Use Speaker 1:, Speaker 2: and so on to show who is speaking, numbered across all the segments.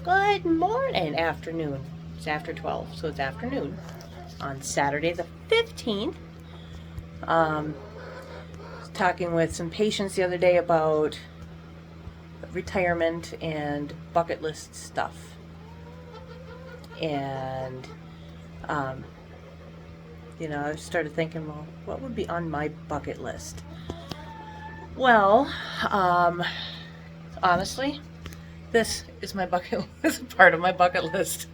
Speaker 1: Good morning, afternoon. It's after 12, so it's afternoon on Saturday the 15th. Was talking with some patients the other day about retirement and bucket list stuff. And, I started thinking, well, what would be on my bucket list? Well, honestly, this is my bucket list, part of my bucket list.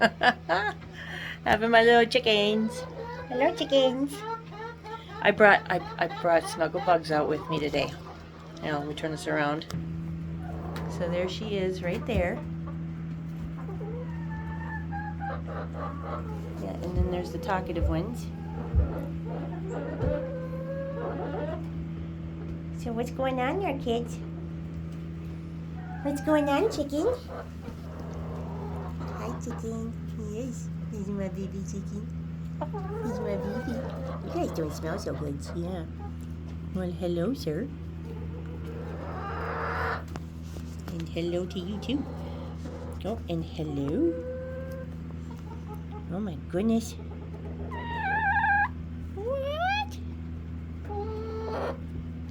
Speaker 1: Having my little chickens. Hello, chickens. I brought Snuggle Bugs out with me today. Now, let me turn this around. So there she is right there. Yeah, and then there's the talkative ones. So what's going on there, kids? What's going on, chicken? Hi, chicken. Yes, he's my baby chicken. He's my baby. You guys don't smell so good. Yeah. Well, hello, sir. And hello to you, too. Oh, and hello. Oh, my goodness. What?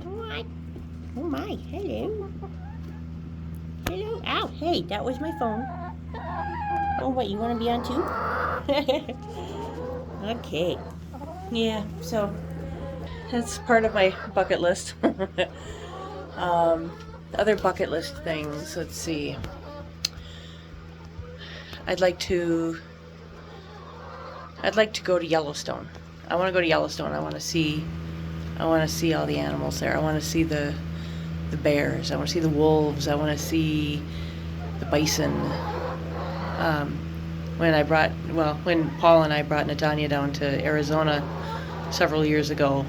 Speaker 1: What? Oh, my. Hello. Hello. Ow, hey, that was my phone. Oh, what, you want to be on, too? Okay. Yeah, so that's part of my bucket list. Other bucket list things, let's see. I'd like to go to Yellowstone. I want to go to Yellowstone. I want to see all the animals there. I want to see the bears. I want to see the wolves. I want to see the bison. When Paul and I brought Natanya down to Arizona several years ago,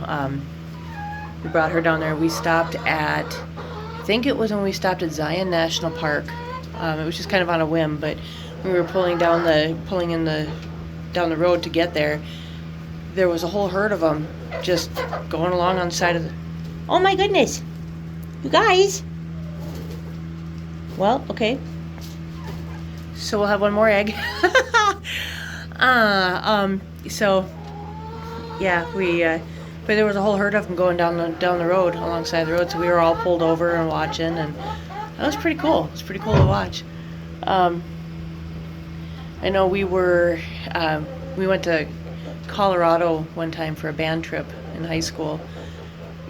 Speaker 1: we brought her down there. We stopped at, I think it was when we stopped at Zion National Park. It was just kind of on a whim, but we were pulling down the road to get there. There was a whole herd of them just going along on the side of the. Oh my goodness, you guys. Well, okay. So we'll have one more egg. So yeah, but there was a whole herd of them going down the road, alongside the road. So we were all pulled over and watching, and that was pretty cool. It was pretty cool to watch. I know we went to Colorado one time for a band trip in high school,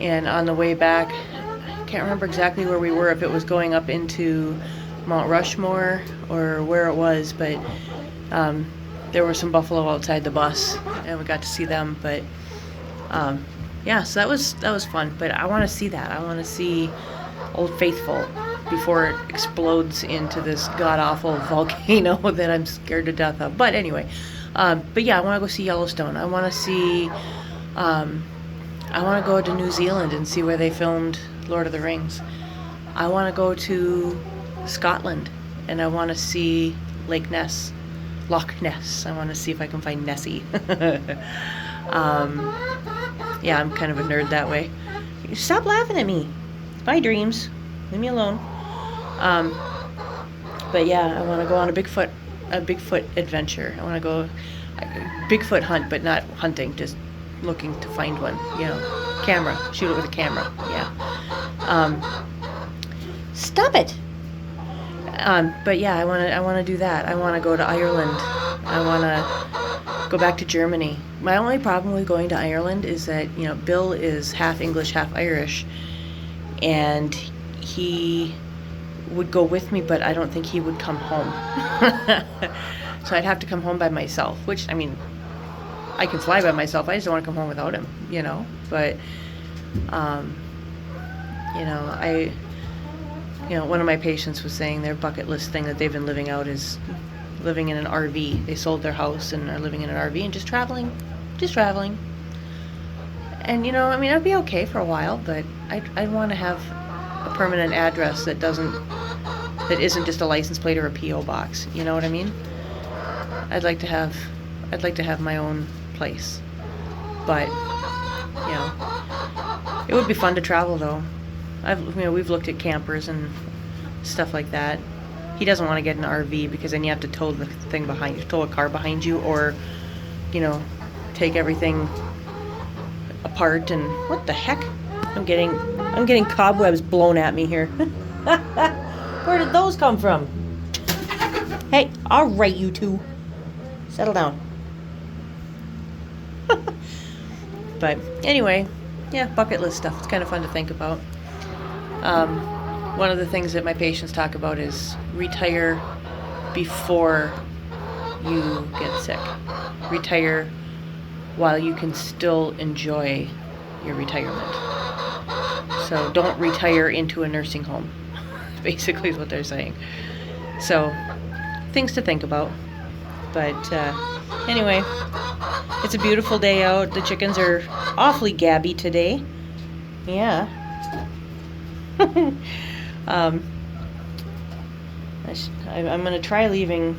Speaker 1: and on the way back, I can't remember exactly where we were, if it was going up into Mount Rushmore or where it was, but there were some buffalo outside the bus, and we got to see them. But yeah, so that was fun. But I want to see that. I want to see Old Faithful before it explodes into this god-awful volcano that I'm scared to death of. But anyway, but yeah, I want to go see Yellowstone. I want to go to New Zealand and see where they filmed Lord of the Rings. I want to go to Scotland, and I want to see Loch Ness. I want to see if I can find Nessie. Yeah, I'm kind of a nerd that way. Stop laughing at me. It's my dreams. Leave me alone. But yeah, I want to go on a Bigfoot adventure. I want to go Bigfoot hunt, but not hunting, just looking to find one. Camera. Shoot it with a camera. Yeah. Stop it. But yeah, I want to do that. I want to go to Ireland. I want to go back to Germany. My only problem with going to Ireland is that, Bill is half English, half Irish, and he would go with me, but I don't think he would come home. So I'd have to come home by myself, which, I mean, I can fly by myself. I just don't want to come home without him, But, one of my patients was saying their bucket list thing that they've been living out is living in an RV. They sold their house and are living in an RV and just traveling. And, I'd be okay for a while, but I'd want to have a permanent address that isn't just a license plate or a P.O. box. You know what I mean? I'd like to have my own place. But, it would be fun to travel, though. We've looked at campers and stuff like that. he doesn't want to get an RV because then you have to tow the thing behind you, tow a car behind you, or, you know, take everything apart. And what the heck? I'm getting cobwebs blown at me here. Where did those come from? Hey, all right, you two, settle down. But anyway, yeah, bucket list stuff. It's kind of fun to think about. One of the things that my patients talk about is retire before you get sick. Retire while you can still enjoy your retirement. So don't retire into a nursing home, basically is what they're saying. So things to think about. But anyway, it's a beautiful day out. The chickens are awfully gabby today. Yeah. I'm going to try leaving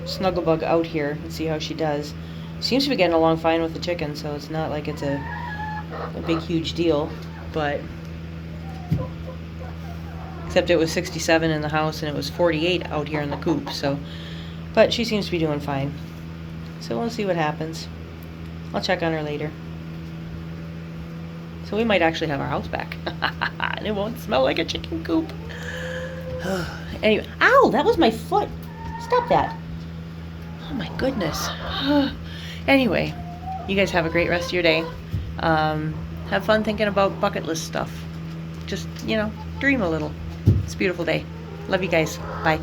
Speaker 1: Snugglebug out here and see how she does. Seems to be getting along fine with the chicken, so it's not like it's a big, huge deal. But except it was 67 in the house and it was 48 out here in the coop. So, but she seems to be doing fine. So we'll see what happens. I'll check on her later. So we might actually have our house back. And it won't smell like a chicken coop. Anyway, ow, that was my foot. Stop that. Oh my goodness. Anyway, you guys have a great rest of your day. Have fun thinking about bucket list stuff. Just, you know, dream a little. It's a beautiful day. Love you guys. Bye.